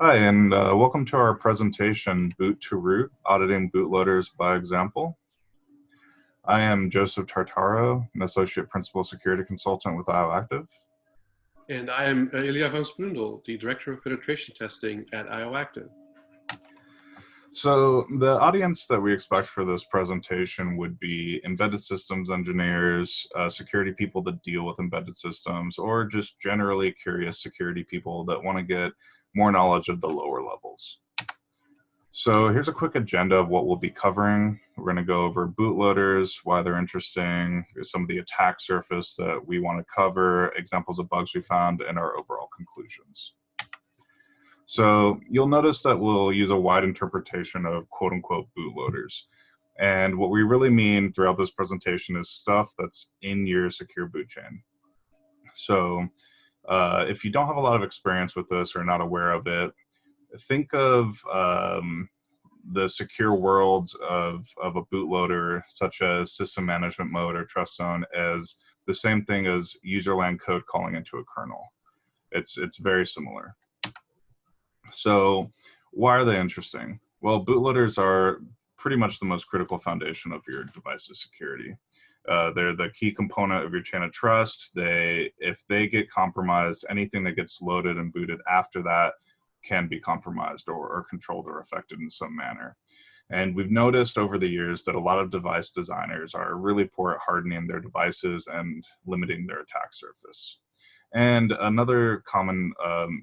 Hi, and welcome to our presentation, Boot2root, Auditing Bootloaders by Example. I am Joseph Tartaro, an Associate Principal Security Consultant with IOActive. And I am Ilja van Sprundel, the Director of Penetration Testing at IOActive. So the audience that we expect for this presentation would be embedded systems engineers, security people that deal with embedded systems, or just generally curious security people that want to get more knowledge of the lower levels. So here's a quick agenda of what we'll be covering. We're going to go over bootloaders, why they're interesting, some of the attack surface that we want to cover, examples of bugs we found, and our overall conclusions. So you'll notice that we'll use a wide interpretation of quote-unquote bootloaders. And what we really mean throughout this presentation is stuff that's in your secure boot chain. So if you don't have a lot of experience with this or not aware of it, think of the secure worlds of a bootloader, such as system management mode or trust zone, as the same thing as userland code calling into a kernel. It's very similar. So why are they interesting? Well, bootloaders are pretty much the most critical foundation of your device's security. They're the key component of your chain of trust. If they get compromised, anything that gets loaded and booted after that can be compromised or controlled or affected in some manner. And we've noticed over the years that a lot of device designers are really poor at hardening their devices and limiting their attack surface. And another common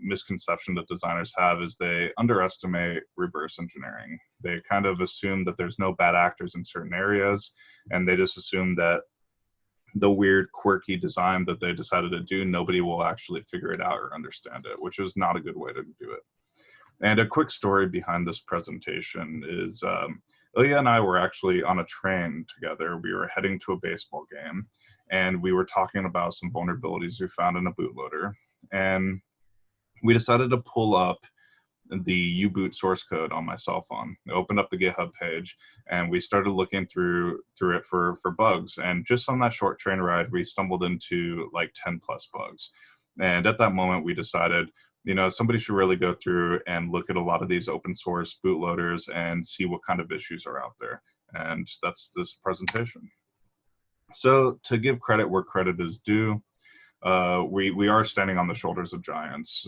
misconception that designers have is they underestimate reverse engineering. They kind of assume that there's no bad actors in certain areas, and they just assume that the weird, quirky design that they decided to do, nobody will actually figure it out or understand it, which is not a good way to do it. And a quick story behind this presentation is Ilya and I were actually on a train together. We were heading to a baseball game, and we were talking about some vulnerabilities we found in a bootloader. And we decided to pull up the U-boot source code on my cell phone. I opened up the GitHub page, and we started looking through it for bugs. And just on that short train ride, we stumbled into like 10 plus bugs. And at that moment, we decided, you know, somebody should really go through and look at a lot of these open source bootloaders and see what kind of issues are out there. And that's this presentation. So to give credit where credit is due, we are standing on the shoulders of giants.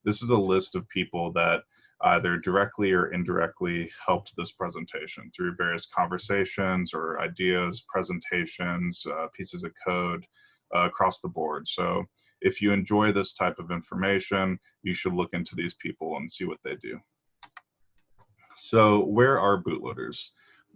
This is a list of people that either directly or indirectly helped this presentation through various conversations or ideas, presentations, pieces of code across the board. So if you enjoy this type of information, you should look into these people and see what they do. So where are bootloaders?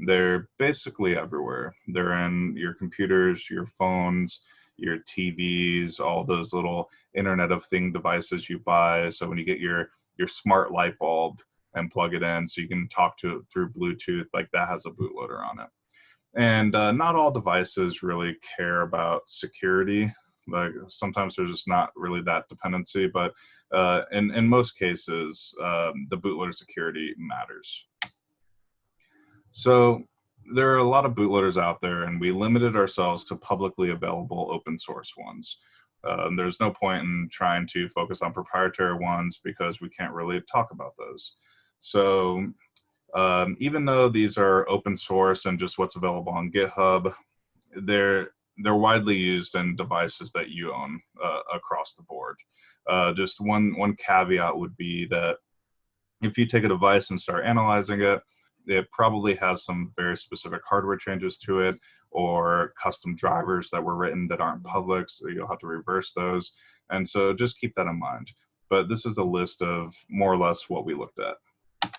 They're basically everywhere. They're in your computers, your phones, your TVs, all those little Internet of Things devices you buy. So when you get your smart light bulb and plug it in so you can talk to it through Bluetooth, like that has a bootloader on it. And not all devices really care about security. Like sometimes there's just not really that dependency, but in most cases, the bootloader security matters. So there are a lot of bootloaders out there, and we limited ourselves to publicly available open source ones. There's no point in trying to focus on proprietary ones because we can't really talk about those. So even though these are open source and just what's available on GitHub, they're widely used in devices that you own across the board. Just one caveat would be that if you take a device and start analyzing it, it probably has some very specific hardware changes to it or custom drivers that were written that aren't public, so you'll have to reverse those. And so just keep that in mind. But this is a list of more or less what we looked at.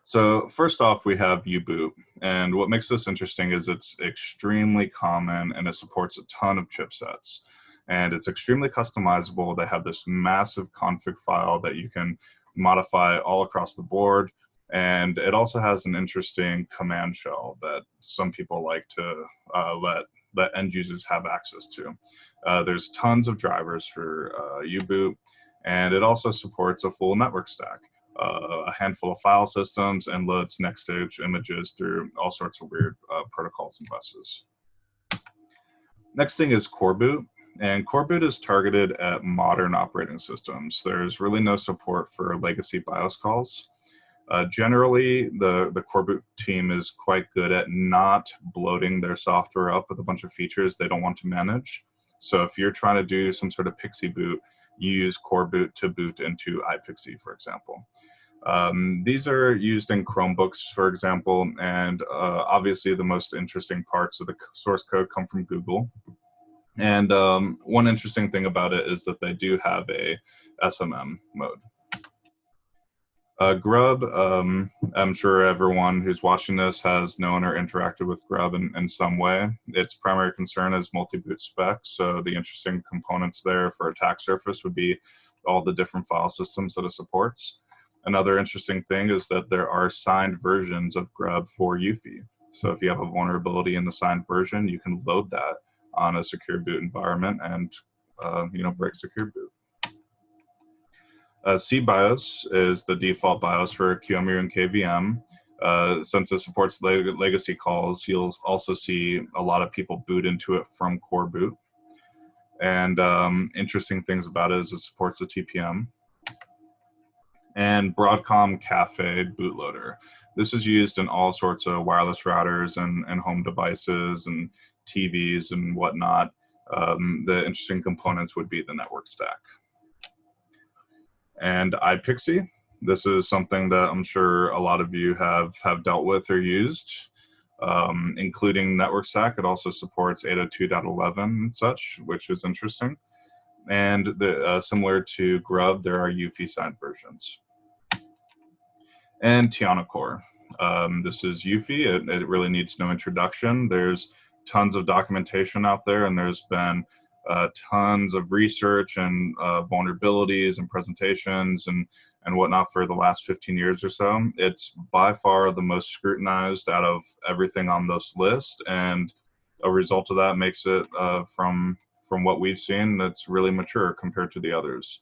So first off, we have U-boot. And what makes this interesting is it's extremely common and it supports a ton of chipsets. And it's extremely customizable. They have this massive config file that you can modify all across the board. And it also has an interesting command shell that some people like to let end users have access to. There's tons of drivers for U-boot, and it also supports a full network stack, a handful of file systems, and loads next stage images through all sorts of weird protocols and buses. Next thing is Coreboot. And Coreboot is targeted at modern operating systems. There's really no support for legacy BIOS calls. Generally, the Coreboot team is quite good at not bloating their software up with a bunch of features they don't want to manage. So if you're trying to do some sort of Pixie boot, you use Coreboot to boot into iPixie, for example. These are used in Chromebooks, for example, and obviously the most interesting parts of the source code come from Google. And one interesting thing about it is that they do have a SMM mode. Grub, I'm sure everyone who's watching this has known or interacted with Grub in some way. Its primary concern is multi-boot specs, so the interesting components there for attack surface would be all the different file systems that it supports. Another interesting thing is that there are signed versions of Grub for UEFI. So if you have a vulnerability in the signed version, you can load that on a secure boot environment and break secure boot. Seabios is the default BIOS for QEMU and KVM. Since it supports legacy calls, you'll also see a lot of people boot into it from Coreboot. And interesting things about it is it supports the TPM. And Broadcom Cafe bootloader. This is used in all sorts of wireless routers and home devices and TVs and whatnot. The interesting components would be the network stack. And iPixie, this is something that I'm sure a lot of you have dealt with or used, including network stack. It also supports 802.11 and such, which is interesting. And similar to Grub, there are UEFI signed versions. And TianoCore. This is UEFI. It really needs no introduction. There's tons of documentation out there, and there's been tons of research and vulnerabilities and presentations and whatnot for the last 15 years or so. It's by far the most scrutinized out of everything on this list, and a result of that makes it, from what we've seen, that's really mature compared to the others.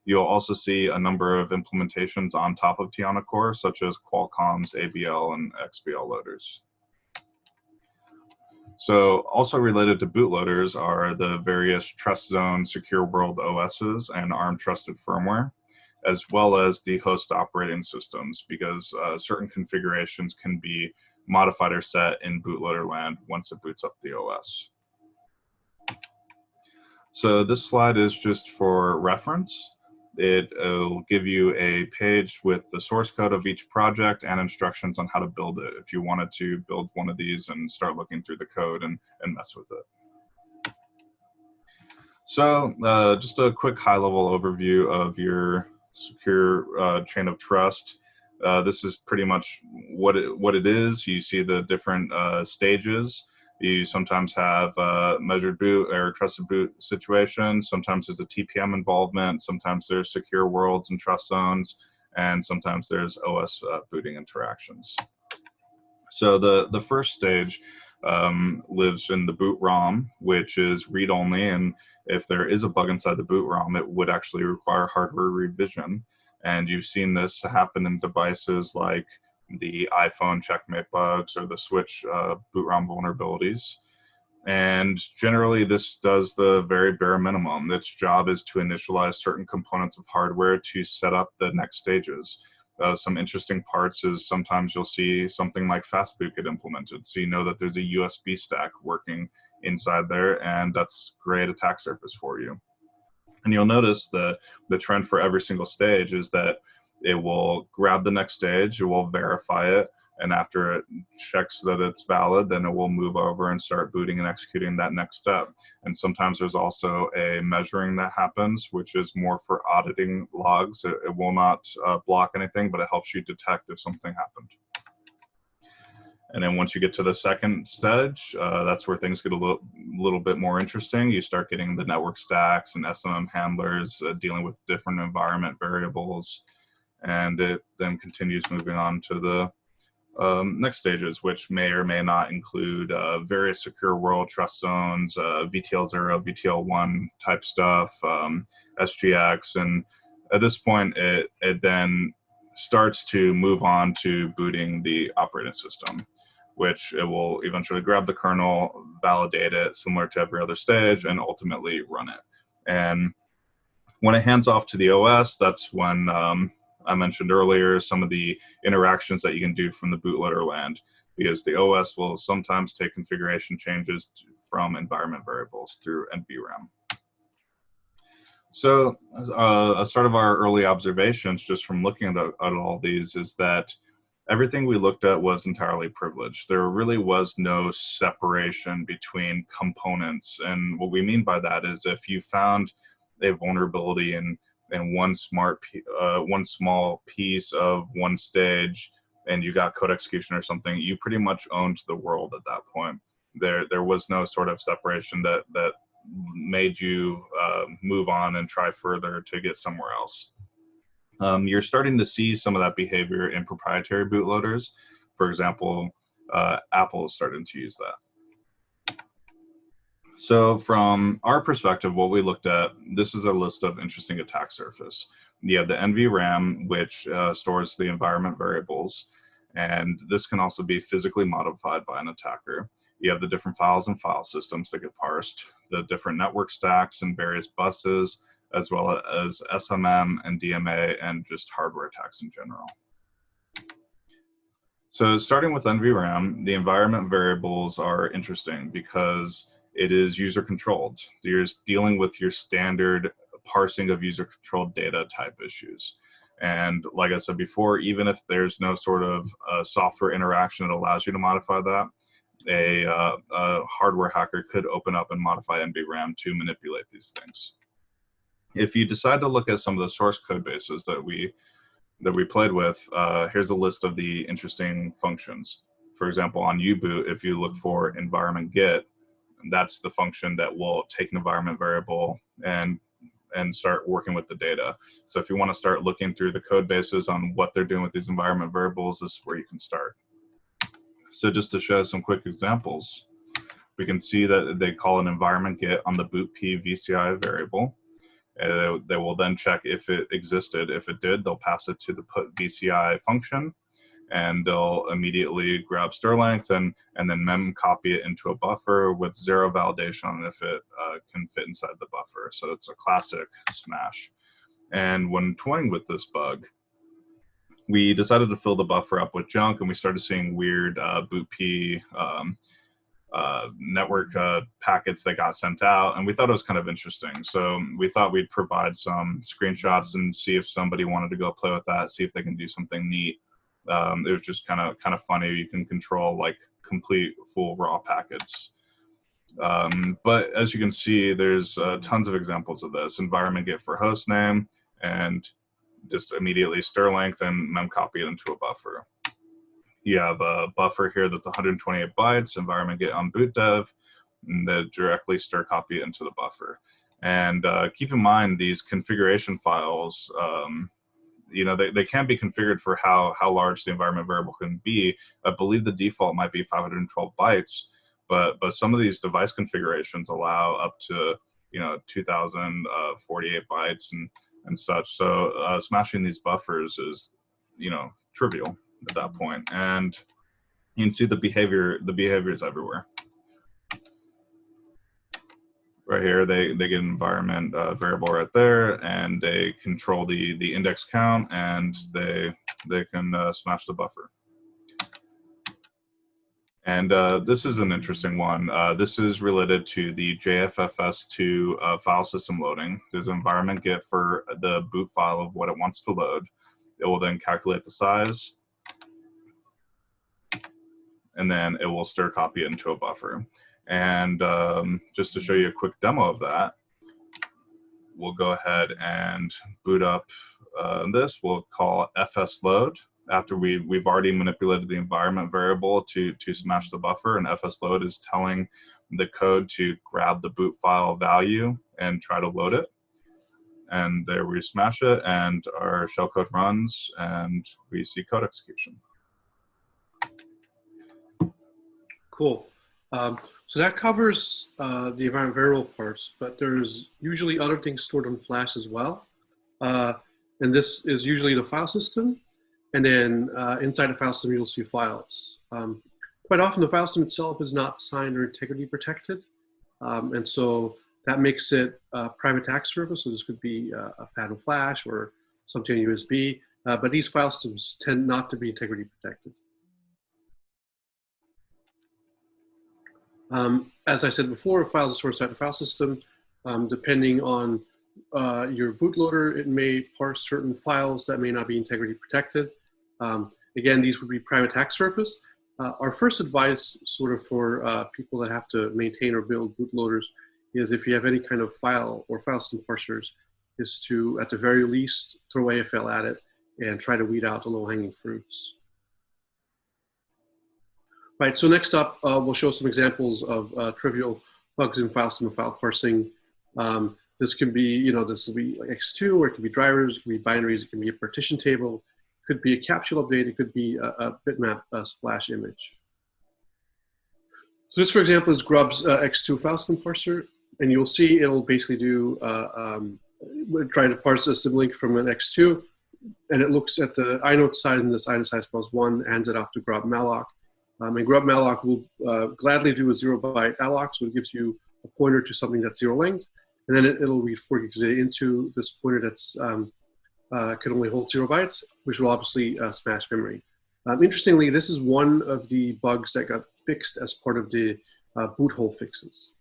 You'll also see a number of implementations on top of TianoCore, such as Qualcomm's ABL and XBL loaders. So also related to bootloaders are the various Trust Zone Secure World OSs and ARM trusted firmware, as well as the host operating systems, because certain configurations can be modified or set in bootloader land once it boots up the OS. So this slide is just for reference. It'll give you a page with the source code of each project and instructions on how to build it if you wanted to build one of these and start looking through the code and mess with it. So just a quick high-level overview of your secure chain of trust. This is pretty much what it is. You see the different stages. You sometimes have measured boot or trusted boot situations. Sometimes there's a TPM involvement. Sometimes there's secure worlds and trust zones. And sometimes there's OS booting interactions. So the first stage lives in the boot ROM, which is read-only. And if there is a bug inside the boot ROM, it would actually require hardware revision. And you've seen this happen in devices like the iPhone checkmate bugs or the Switch boot ROM vulnerabilities. And generally this does the very bare minimum. Its job is to initialize certain components of hardware to set up the next stages. Some interesting parts is sometimes you'll see something like fastboot get implemented. So you know that there's a USB stack working inside there, and that's great attack surface for you. And you'll notice the trend for every single stage is that it will grab the next stage, it will verify it, and after it checks that it's valid, then it will move over and start booting and executing that next step. And sometimes there's also a measuring that happens, which is more for auditing logs. It will not block anything, but it helps you detect if something happened. And then once you get to the second stage, that's where things get a little bit more interesting. You start getting the network stacks and SMM handlers dealing with different environment variables. And it then continues moving on to the next stages, which may or may not include various secure world trust zones, VTL0, VTL1 type stuff, SGX. And at this point, it then starts to move on to booting the operating system. which it will eventually grab the kernel, validate it similar to every other stage, and ultimately run it. And when it hands off to the OS, that's when I mentioned earlier some of the interactions that you can do from the bootloader land, because the OS will sometimes take configuration changes from environment variables through NVRAM. So a start of our early observations just from looking at all these is that everything we looked at was entirely privileged. There really was no separation between components. And what we mean by that is if you found a vulnerability in one small piece of one stage and you got code execution or something, you pretty much owned the world at that point. There was no sort of separation that made you move on and try further to get somewhere else. You're starting to see some of that behavior in proprietary bootloaders. For example, Apple is starting to use that. So from our perspective, what we looked at, this is a list of interesting attack surface. You have the NVRAM, which stores the environment variables, and this can also be physically modified by an attacker. You have the different files and file systems that get parsed, the different network stacks and various buses, as well as SMM and DMA and just hardware attacks in general. So starting with NVRAM, the environment variables are interesting because it is user controlled. You're dealing with your standard parsing of user controlled data type issues. And like I said before, even if there's no sort of software interaction that allows you to modify that, a hardware hacker could open up and modify NVRAM to manipulate these things. If you decide to look at some of the source code bases that we played with, here's a list of the interesting functions. For example, on U-boot, if you look for environment get, that's the function that will take an environment variable and start working with the data. So if you want to start looking through the code bases on what they're doing with these environment variables, this is where you can start. So just to show some quick examples, we can see that they call an environment get on the bootp VCI variable. They will then check if it existed. If it did, they'll pass it to the put VCI function, and they'll immediately grab stir length and then mem copy it into a buffer with zero validation on if it can fit inside the buffer. So it's a classic smash. And when toying with this bug, we decided to fill the buffer up with junk, and we started seeing weird bootp network packets that got sent out, and we thought it was kind of interesting. So we thought we'd provide some screenshots and see if somebody wanted to go play with that, see if they can do something neat. It was just kind of funny. You can control like complete full raw packets. But as you can see, there's tons of examples of this. Environment get for host name, and just immediately stir length and mem copy it into a buffer. You have a buffer here that's 128 bytes, environment get on boot dev, and then directly stir copy it into the buffer. And keep in mind, these configuration files, you know, they can be configured for how large the environment variable can be. I believe the default might be 512 bytes, but some of these device configurations allow up to, you know, 2048 bytes and such. So smashing these buffers is, you know, trivial at that point. And you can see the behavior is everywhere. Right here, they get an environment variable right there, and they control the index count, and they can smash the buffer. And this is an interesting one. This is related to the JFFS2 file system loading. There's an environment get for the boot file of what it wants to load. It will then calculate the size, and then it will stir copy it into a buffer. And just to show you a quick demo of that, we'll go ahead and boot up this. We'll call fsload after we've already manipulated the environment variable to smash the buffer, and fsload is telling the code to grab the boot file value and try to load it. And there we smash it, and our shellcode runs, and we see code execution. Cool. So that covers the environment variable parts, but there's usually other things stored on Flash as well. And this is usually the file system. And then inside the file system, you'll see files. quite often the file system itself is not signed or integrity protected. And so that makes it a private attack surface. So this could be a Phantom Flash or something on USB. But these file systems tend not to be integrity protected. As I said before, files are stored inside the file system. Depending on your bootloader, it may parse certain files that may not be integrity protected. Again, these would be private attack surface. Our first advice sort of for people that have to maintain or build bootloaders is if you have any kind of file or file system parsers, is to, at the very least, throw AFL at it and try to weed out the low-hanging fruits. Right, so next up, we'll show some examples of trivial bugs in file system and file parsing. This can be, this will be like X2, or it can be drivers, it can be binaries, it can be a partition table, it could be a capsule update, it could be a bitmap splash image. So this, for example, is Grub's X2 file system parser, and you'll see it'll basically do, try to parse a symlink from an X2, and it looks at the inode size, and this inode size plus 1, hands it off to Grub malloc. And Grub malloc will gladly do a 0-byte alloc, so it gives you a pointer to something that's 0 length, and then it'll read 4 gigs of data into this pointer that's can only hold 0 bytes, which will obviously smash memory. Interestingly, this is one of the bugs that got fixed as part of the boot hole fixes.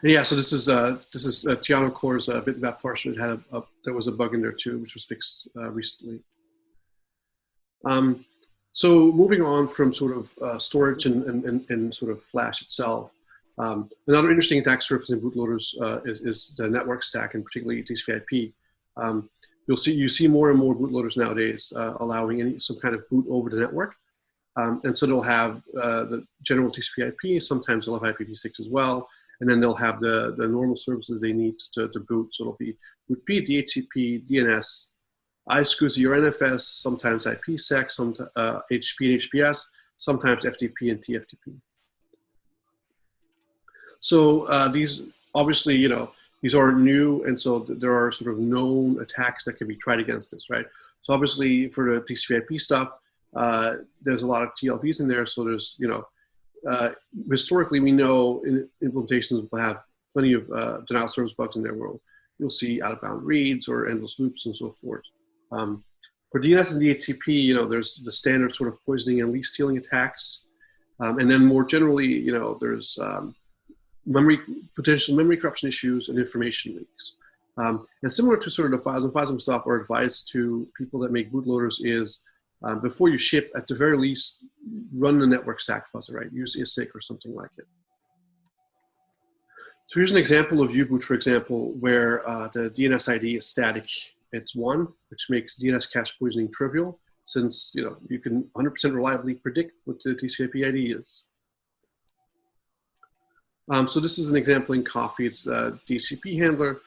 And yeah, so this is TianoCore's bitmap parser. It had there was a bug in there too, which was fixed recently. So moving on from sort of storage and sort of flash itself, another interesting attack surface in bootloaders is the network stack, and particularly TCP/IP. You see more and more bootloaders nowadays allowing some kind of boot over the network, and so they'll have the general TCP/IP. Sometimes they'll have IPv6 as well, and then they'll have the normal services they need to boot. So it'll be bootp, DHCP, DNS, iSCSI or NFS, sometimes IPsec, sometimes HP and HPS, sometimes FTP and TFTP. So these obviously, these are new, and so there are sort of known attacks that can be tried against this, right? So obviously for the TCP/IP stuff, there's a lot of TLVs in there. So there's, historically we know implementations will have plenty of denial of service bugs in there where you'll see out-of-bound reads or endless loops and so forth. For DNS and DHCP, there's the standard sort of poisoning and leak stealing attacks. And then more generally, there's potential memory corruption issues and information leaks. And similar to sort of the files and FISM stuff, our advice to people that make bootloaders is before you ship, at the very least, run the network stack fuzzer, right? Use ISIC or something like it. So here's an example of U-boot, for example, where the DNS ID is static. It's 1, which makes DNS cache poisoning trivial, since you can 100% reliably predict what the TCP/IP ID is. So this is an example in Coffee. It's a DHCP handler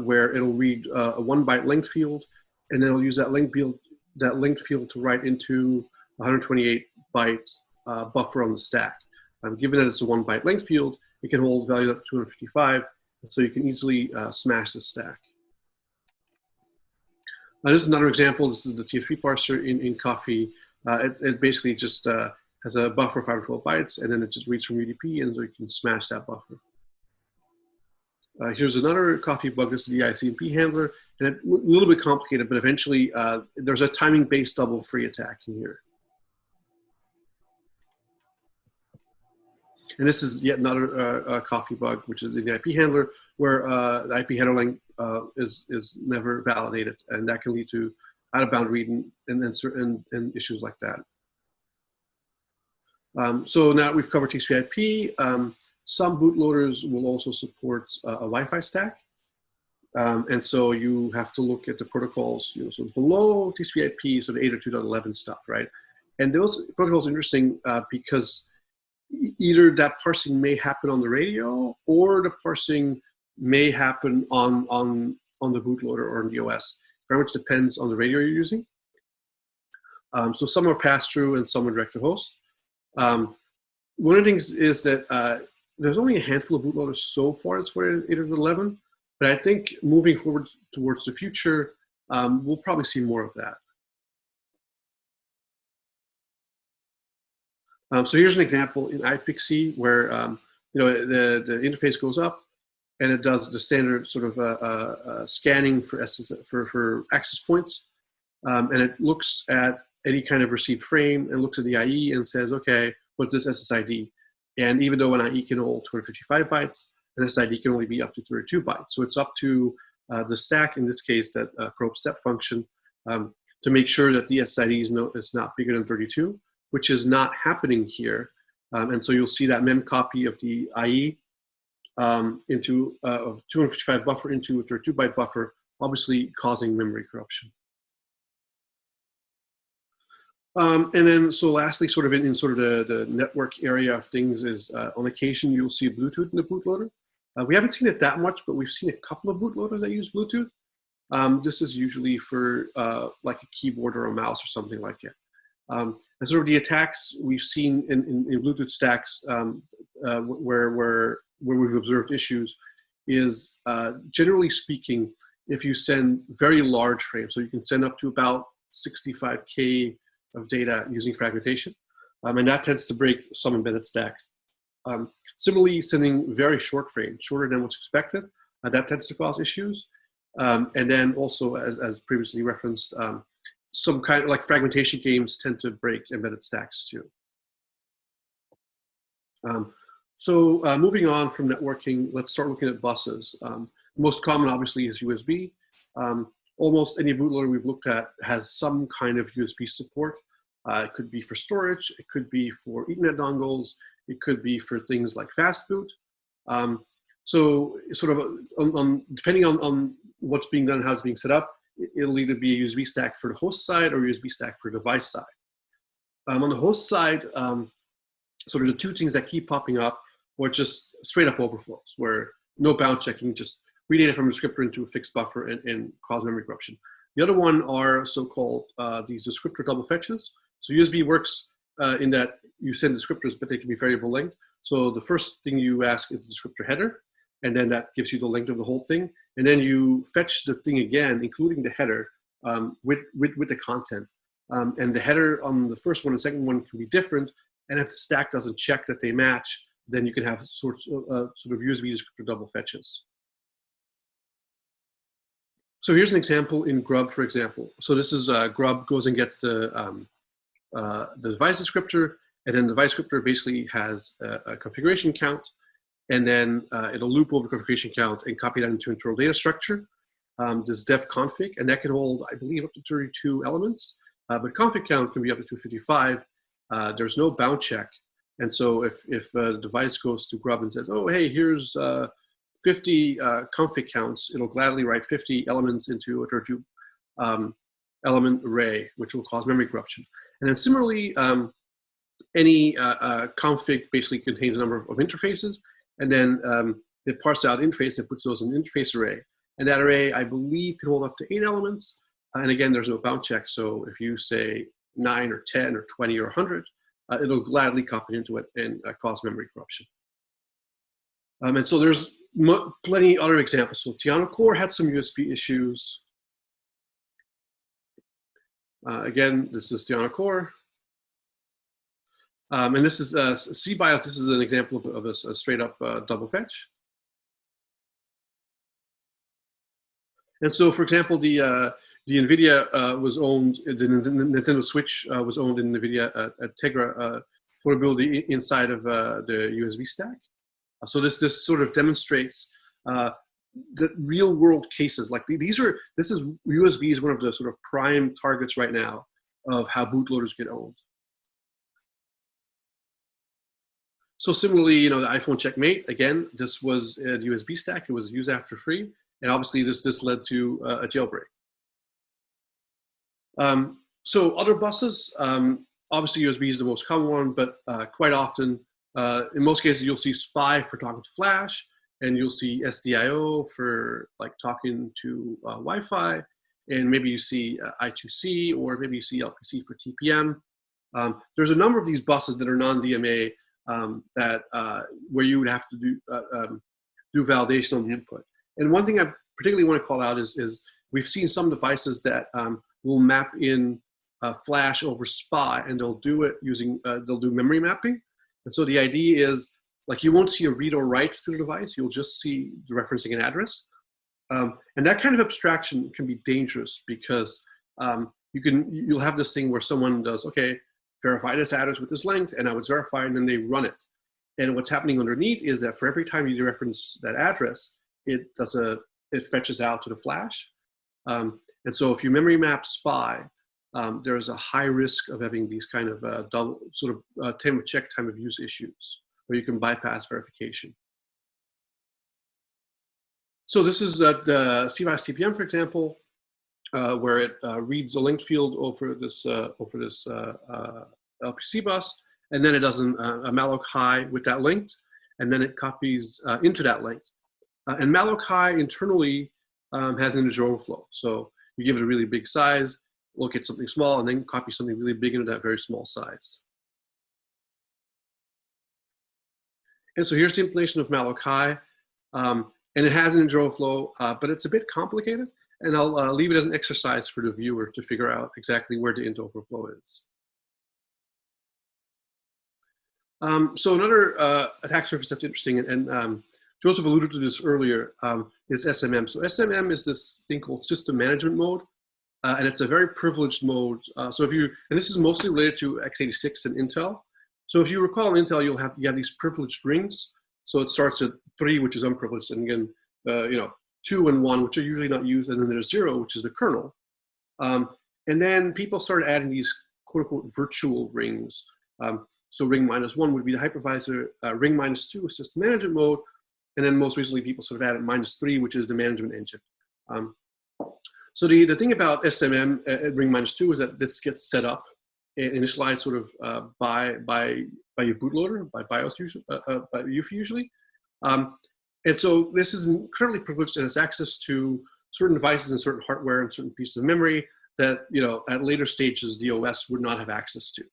where it'll read a 1-byte length field, and then it'll use that length field to write into 128-byte buffer on the stack. Given that it's a 1-byte length field, it can hold values up to 255, so you can easily smash the stack. This is another example. This is the TFP parser in Coffee. It basically just has a buffer of 512 bytes, and then it just reads from UDP, and so you can smash that buffer. Here's another Coffee bug. This is the ICMP handler, and it's a little bit complicated, but eventually there's a timing-based double free attack in here. And this is yet another Coffee bug, which is the IP handler, where the IP header length is never validated, and that can lead to out-of-bound reading and certain issues like that. So now we've covered TCP/IP. Some bootloaders will also support a Wi-Fi stack, and so you have to look at the protocols, so below TCP/IP, so the 802.11 stuff, right? And those protocols are interesting because either that parsing may happen on the radio, or the parsing may happen on the bootloader or on the OS. Very much depends on the radio you're using. So some are pass-through and some are direct-to-host. One of the things is that there's only a handful of bootloaders so far that's supported 802.11, but I think moving forward towards the future, we'll probably see more of that. So here's an example in iPXE where the interface goes up and it does the standard sort of scanning for access points, and it looks at any kind of received frame and looks at the IE and says, okay, what's this SSID? And even though an IE can hold 255 bytes, an SSID can only be up to 32 bytes. So it's up to the stack, in this case, that probe step function, to make sure that the SSID is not bigger than 32, which is not happening here. And so you'll see that mem copy of the IE into of 255 buffer into a 32 byte buffer, obviously causing memory corruption. And then, so lastly, sort of in sort of the network area of things is on occasion you'll see Bluetooth in the bootloader. We haven't seen it that much, but we've seen a couple of bootloaders that use Bluetooth. This is usually for like a keyboard or a mouse or something like it. And sort of the attacks we've seen in Bluetooth stacks where we've observed issues is, generally speaking, if you send very large frames, so you can send up to about 65K of data using fragmentation, and that tends to break some embedded stacks. Similarly, sending very short frames, shorter than what's expected, that tends to cause issues. And then also, as previously referenced, some kind of like fragmentation games tend to break embedded stacks too. So moving on from networking, let's start looking at buses. Most common, obviously, is USB. Almost any bootloader we've looked at has some kind of USB support. It could be for storage, it could be for Ethernet dongles, it could be for things like fastboot. So sort of depending on what's being done and how it's being set up, it'll either be a USB stack for the host side or a USB stack for the device side. On the host side, so there's the two things that keep popping up, or just straight up overflows, where no bound checking, just read data from a descriptor into a fixed buffer and cause memory corruption. The other one are so-called these descriptor double fetches. So USB works in that you send descriptors, but they can be variable length. So the first thing you ask is the descriptor header, and then that gives you the length of the whole thing. And then you fetch the thing again, including the header, with the content. And the header on the first one and second one can be different. And if the stack doesn't check that they match, then you can have sort of USB descriptor double fetches. So here's an example in Grub, for example. So this is Grub goes and gets the device descriptor, and then the device descriptor basically has a configuration count, and then it'll loop over configuration count and copy that into internal data structure. This dev config, and that can hold, I believe, up to 32 elements, but config count can be up to 255. There's no bound check, and so if the device goes to Grub and says, oh, hey, here's 50 config counts, it'll gladly write 50 elements into a 32 element array, which will cause memory corruption. And then similarly, any config basically contains a number of interfaces, and then it parses out interface and puts those in an interface array. And that array, I believe, can hold up to 8 elements. And again, there's no bound check. So if you say 9 or 10 or 20 or 100, it'll gladly copy into it and cause memory corruption. And so there's plenty other examples. So TianoCore had some USB issues. Again, this is TianoCore. And this is Seabios. This is an example of a straight up double fetch. And so, for example, the NVIDIA was owned, the Nintendo Switch was owned in NVIDIA Tegra portability inside of the USB stack. So this sort of demonstrates the real world cases. Like this is USB is one of the sort of prime targets right now of how bootloaders get owned. So similarly, the iPhone Checkmate, again, this was a USB stack. It was used after free. And obviously this led to a jailbreak. So other buses, obviously USB is the most common one, but quite often, in most cases, you'll see SPI for talking to Flash, and you'll see SDIO for like talking to Wi-Fi, and maybe you see I2C, or maybe you see LPC for TPM. There's a number of these buses that are non-DMA where you would have to do validation on the input. And one thing I particularly want to call out is we've seen some devices that will map in flash over SPI, and they'll do it using, they'll do memory mapping. And so the idea is, like, you won't see a read or write to the device, you'll just see the referencing an address. And that kind of abstraction can be dangerous because you'll have this thing where someone does, okay, verify this address with this length, and now it's verified, and then they run it. And what's happening underneath is that for every time you reference that address, it fetches out to the flash. And so if you memory map SPI, there's a high risk of having these kind of double check time of use issues, where you can bypass verification. So this is the Seabios TPM, for example, where it reads a linked field over this LPC bus, and then it does a malloc high with that linked, and then it copies into that linked. And malloc high internally has an integer overflow. So you give it a really big size, look at something small, and then copy something really big into that very small size. And so here's the implementation of malloc high. And it has an integer overflow, but it's a bit complicated. And I'll leave it as an exercise for the viewer to figure out exactly where the int overflow is. So another attack surface that's interesting, and Joseph alluded to this earlier, is SMM. So SMM is this thing called system management mode, and it's a very privileged mode. So if you, and this is mostly related to x86 and Intel. So if you recall in Intel, you have these privileged rings. So it starts at 3, which is unprivileged, and again, 2 and 1, which are usually not used, and then there's 0, which is the kernel. And then people started adding these quote unquote virtual rings. So ring -1 would be the hypervisor, ring -2 is system management mode, and then most recently people sort of added -3, which is the management engine. So the thing about SMM at ring -2 is that this gets set up and initialized sort of by your bootloader, by BIOS usually, by UEFI usually. And so this is incredibly privileged and has access to certain devices and certain hardware and certain pieces of memory that, at later stages, the OS would not have access to.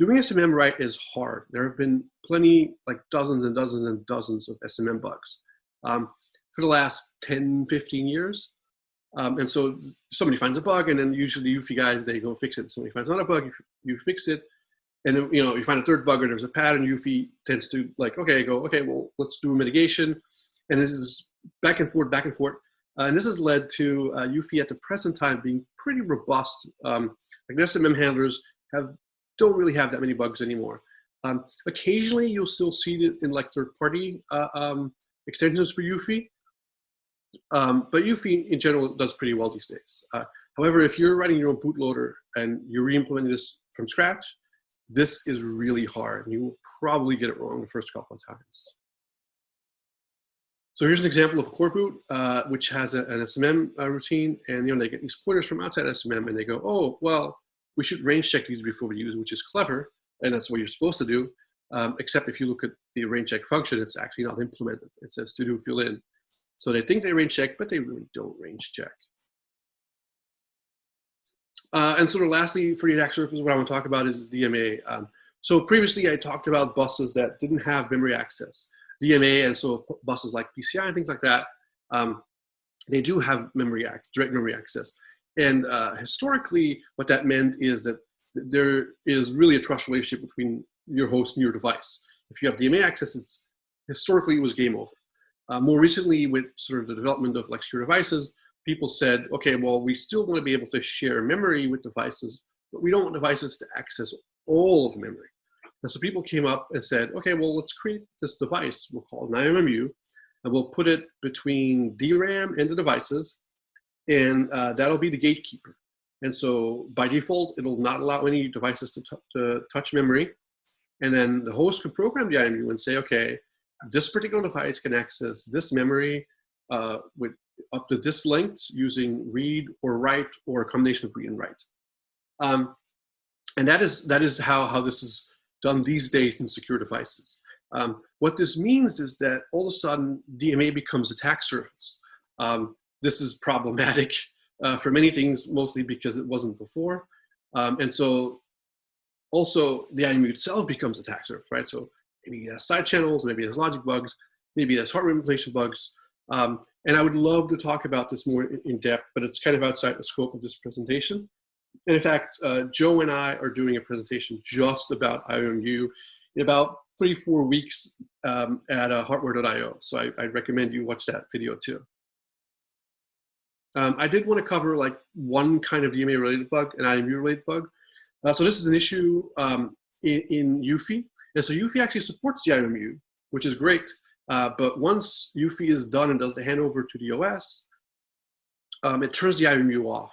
Doing SMM right is hard. There have been plenty, like dozens and dozens and dozens of SMM bugs for the last 10, 15 years. And so somebody finds a bug, and then usually the UEFI guys, they go fix it. Somebody finds another bug, you fix it. And then, you find a third bug, or there's a pattern. UEFI tends to okay, well, let's do a mitigation. And this is back and forth, back and forth. And this has led to UEFI at the present time being pretty robust. Like the SMM handlers don't really have that many bugs anymore. Occasionally, you'll still see it in like third-party extensions for UEFI. But UEFI in general does pretty well these days. However, if you're writing your own bootloader and you're re-implementing this from scratch, this is really hard. You will probably get it wrong the first couple of times. So here's an example of Coreboot, which has an SMM routine, and they get these pointers from outside SMM, and they go, oh, well, we should range check these before we use, which is clever, and that's what you're supposed to do. Except if you look at the range check function, it's actually not implemented. It says to do fill in. So they think they range check, but they really don't range check. And sort of lastly, for the attack surface, what I want to talk about is DMA. So previously I talked about buses that didn't have memory access. DMA, and so buses like PCI and things like that, they do have direct memory access. And historically, what that meant is that there is really a trust relationship between your host and your device. If you have DMA access, historically it was game over. More recently, with sort of the development of like secure devices, people said, okay, well, we still want to be able to share memory with devices, but we don't want devices to access all of the memory. And so people came up and said, okay, well, let's create this device. We'll call it an IMMU, and we'll put it between DRAM and the devices, and that'll be the gatekeeper. And so by default, it'll not allow any devices to touch memory. And then the host can program the IMMU and say, okay, this particular device can access this memory with up to this length using read or write, or a combination of read and write. And that is how this is done these days in secure devices. What this means is that all of a sudden DMA becomes attack surface. This is problematic for many things, mostly because it wasn't before. And so also the IMU itself becomes attack surface, right? So maybe it has side channels, maybe it has logic bugs, maybe it has hardware manipulation bugs. And I would love to talk about this more in depth, but it's kind of outside the scope of this presentation. And in fact, Joe and I are doing a presentation just about IOMU in about 3-4 weeks at hardware.io. So I recommend you watch that video too. I did want to cover like one kind of DMA related bug, an IOMU related bug. So this is an issue in UFI. And so UFI actually supports the IOMU, which is great. But once UFI is done and does the handover to the OS, it turns the IOMU off.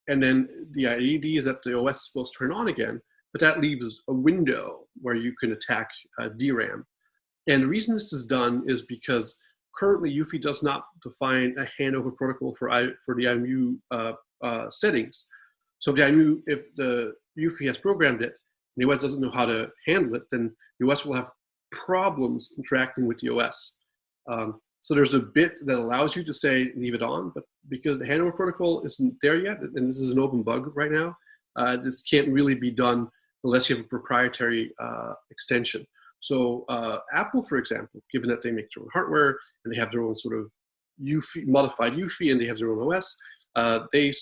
And then the idea is that the OS is supposed to turn on again, but that leaves a window where you can attack DRAM. And the reason this is done is because currently UFI does not define a handover protocol for the IOMU settings. So if the UFI has programmed it, and the OS doesn't know how to handle it, then the OS will have problems interacting with the OS. So there's a bit that allows you to say leave it on, but because the handover protocol isn't there yet, and this is an open bug right now, this can't really be done unless you have a proprietary extension. So Apple, for example, given that they make their own hardware and they have their own sort of UFI, modified UFI, and they have their own OS, they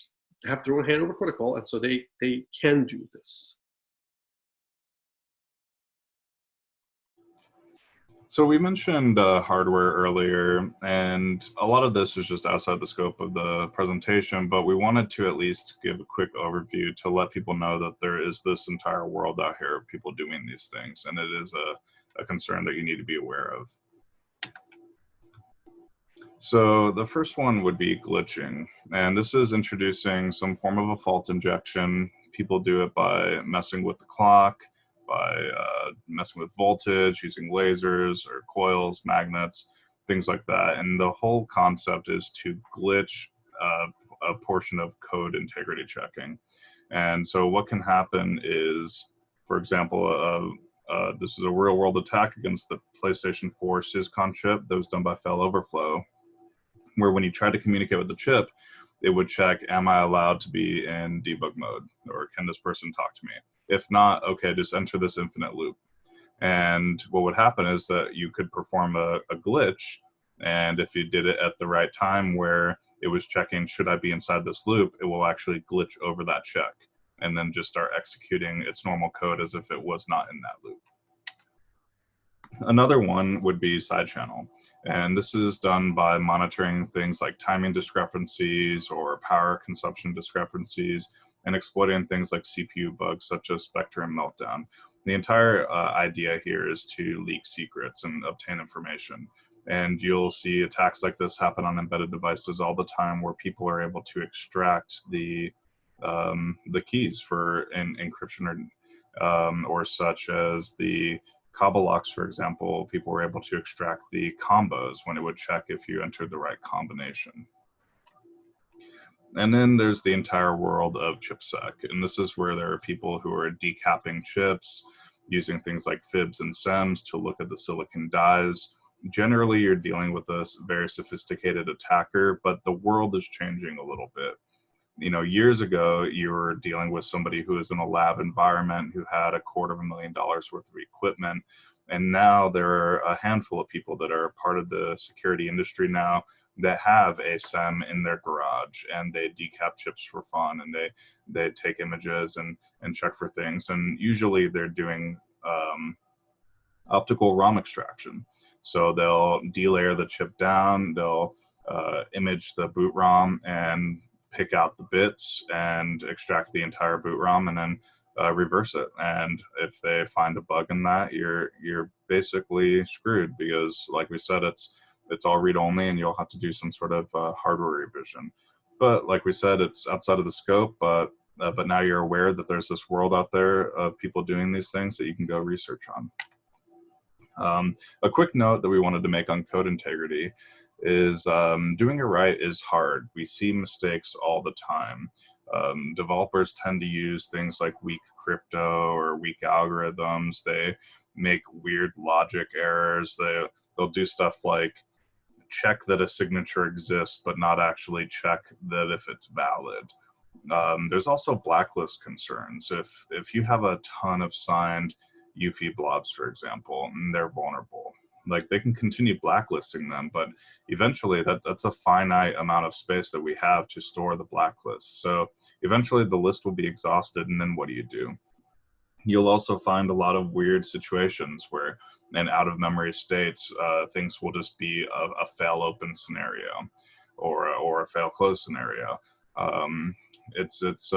have their own handover protocol, and so they can do this. So we mentioned hardware earlier, and a lot of this is just outside the scope of the presentation, but we wanted to at least give a quick overview to let people know that there is this entire world out here of people doing these things, and it is a concern that you need to be aware of. So the first one would be glitching, and this is introducing some form of a fault injection. People do it by messing with the clock, by messing with voltage, using lasers or coils, magnets, things like that. And the whole concept is to glitch a portion of code integrity checking. And so what can happen is, for example, this is a real world attack against the PlayStation 4 Syscon chip that was done by Fail Overflow, where when you try to communicate with the chip, it would check, am I allowed to be in debug mode? Or can this person talk to me? If not, okay, just enter this infinite loop. And what would happen is that you could perform a glitch, and if you did it at the right time where it was checking, should I be inside this loop, it will actually glitch over that check and then just start executing its normal code as if it was not in that loop. Another one would be side channel. And this is done by monitoring things like timing discrepancies or power consumption discrepancies, and exploiting things like CPU bugs such as Spectrum meltdown. The entire idea here is to leak secrets and obtain information. And you'll see attacks like this happen on embedded devices all the time, where people are able to extract the keys for encryption or such as the Cobble locks, for example. People were able to extract the combos when it would check if you entered the right combination. And then there's the entire world of Chipsec, and this is where there are people who are decapping chips, using things like fibs and SEMs to look at the silicon dies. Generally, you're dealing with a very sophisticated attacker, but the world is changing a little bit. You know, years ago, you were dealing with somebody who was in a lab environment who had $250,000 worth of equipment. And now there are a handful of people that are part of the security industry now that have a SEM in their garage, and they decap chips for fun, and they take images and check for things. And usually they're doing optical ROM extraction. So they'll delayer the chip down, they'll image the boot ROM and pick out the bits and extract the entire boot ROM, and then reverse it. And if they find a bug in that, you're basically screwed, because like we said, it's all read only, and you'll have to do some sort of hardware revision. But like we said, it's outside of the scope, but now you're aware that there's this world out there of people doing these things that you can go research on. A quick note that we wanted to make on code integrity is doing it right is hard. We see mistakes all the time. Developers tend to use things like weak crypto or weak algorithms. They make weird logic errors. They'll do stuff like check that a signature exists, but not actually check that if it's valid. There's also blacklist concerns. If you have a ton of signed UFI blobs, for example, and they're vulnerable, like they can continue blacklisting them, but eventually that's a finite amount of space that we have to store the blacklist. So eventually the list will be exhausted, and then what do? You'll also find a lot of weird situations where in out-of-memory states, things will just be a fail-open scenario or a fail-close scenario. It's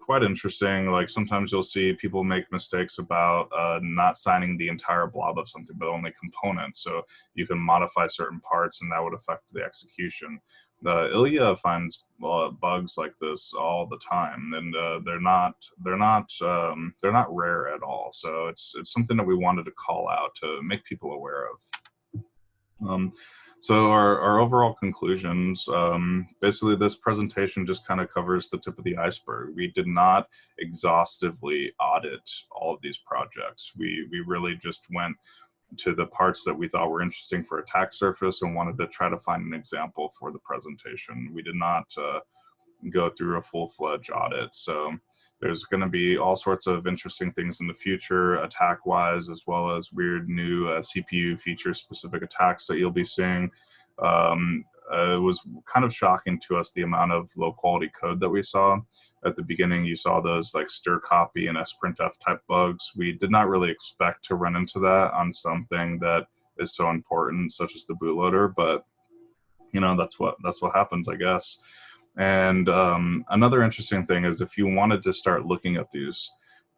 quite interesting. Like sometimes you'll see people make mistakes about not signing the entire blob of something, but only components. So you can modify certain parts, and that would affect the execution. Ilja finds bugs like this all the time, and they're not rare at all. So it's something that we wanted to call out to make people aware of. So our overall conclusions, basically this presentation just kind of covers the tip of the iceberg. We did not exhaustively audit all of these projects. We really just went to the parts that we thought were interesting for attack surface and wanted to try to find an example for the presentation. We did not go through a full-fledged audit. So there's going to be all sorts of interesting things in the future, attack-wise, as well as weird new CPU feature-specific attacks that you'll be seeing. It was kind of shocking to us the amount of low-quality code that we saw. At the beginning, you saw those like stir copy and sprintf type bugs. We did not really expect to run into that on something that is so important, such as the bootloader, but you know, that's what happens, I guess. And another interesting thing is if you wanted to start looking at these,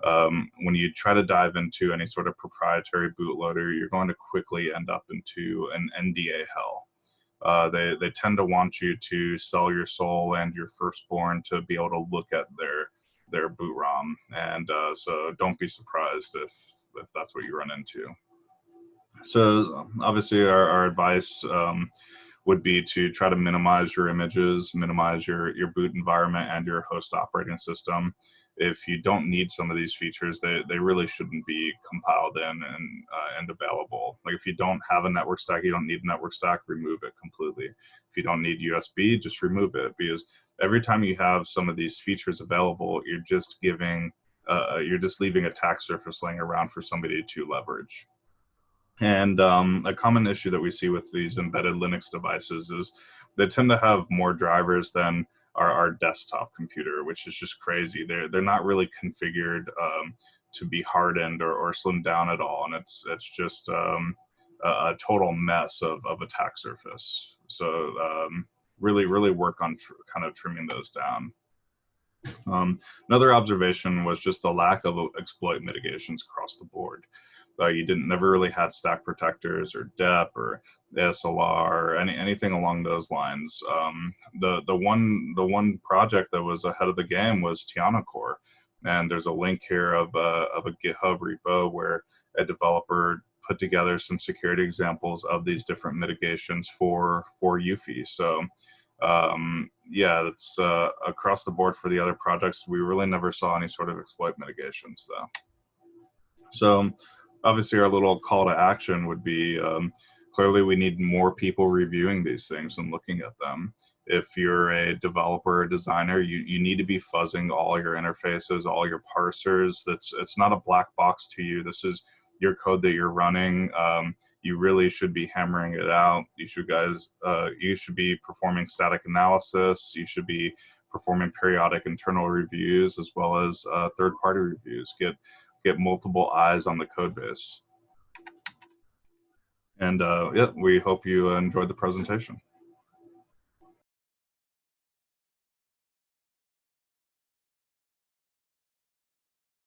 when you try to dive into any sort of proprietary bootloader, you're going to quickly end up into an NDA hell. They tend to want you to sell your soul and your firstborn to be able to look at their boot ROM, and so don't be surprised if that's what you run into. So obviously our advice would be to try to minimize your images, minimize your boot environment and your host operating system. If you don't need some of these features, they really shouldn't be compiled in and available. Like if you don't have a network stack, you don't need a network stack, remove it completely. If you don't need USB, just remove it, because every time you have some of these features available, you're just leaving attack surface laying around for somebody to leverage. And a common issue that we see with these embedded Linux devices is they tend to have more drivers than our desktop computer, which is just crazy. They're not really configured to be hardened or slimmed down at all, and it's just a total mess of attack surface. So really work on kind of trimming those down. Another observation was just the lack of exploit mitigations across the board. You never really had stack protectors or DEP or ASLR or anything along those lines. The one project that was ahead of the game was TianoCore, and there's a link here of a GitHub repo where a developer put together some security examples of these different mitigations for UFI. So yeah, that's across the board for the other projects. We really never saw any sort of exploit mitigations though. So obviously our little call to action would be clearly we need more people reviewing these things and looking at them. If you're a developer or designer, you need to be fuzzing all your interfaces, all your parsers. It's not a black box to you. This is your code that you're running. You really should be hammering it out. You should be performing static analysis. You should be performing periodic internal reviews as well as third-party reviews. Get multiple eyes on the code base. And yeah, we hope you enjoyed the presentation.